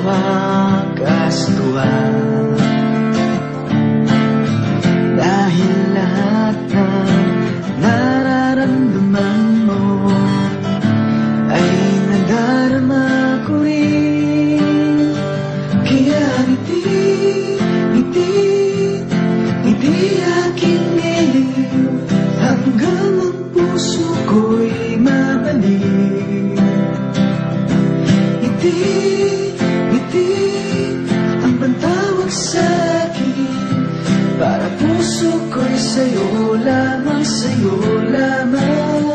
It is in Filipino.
wakas tuwa. Dahil lahat ng nararamdaman mo ay nadarama ko rin. Kaya ngiti, ngiti, ngiti aking ngiliw, hanggang ang puso ko'y mabalik. Ngiti, ngiti, ang pantawag sa'kin, para puso ko'y sa'yo lamang, sa'yo lamang.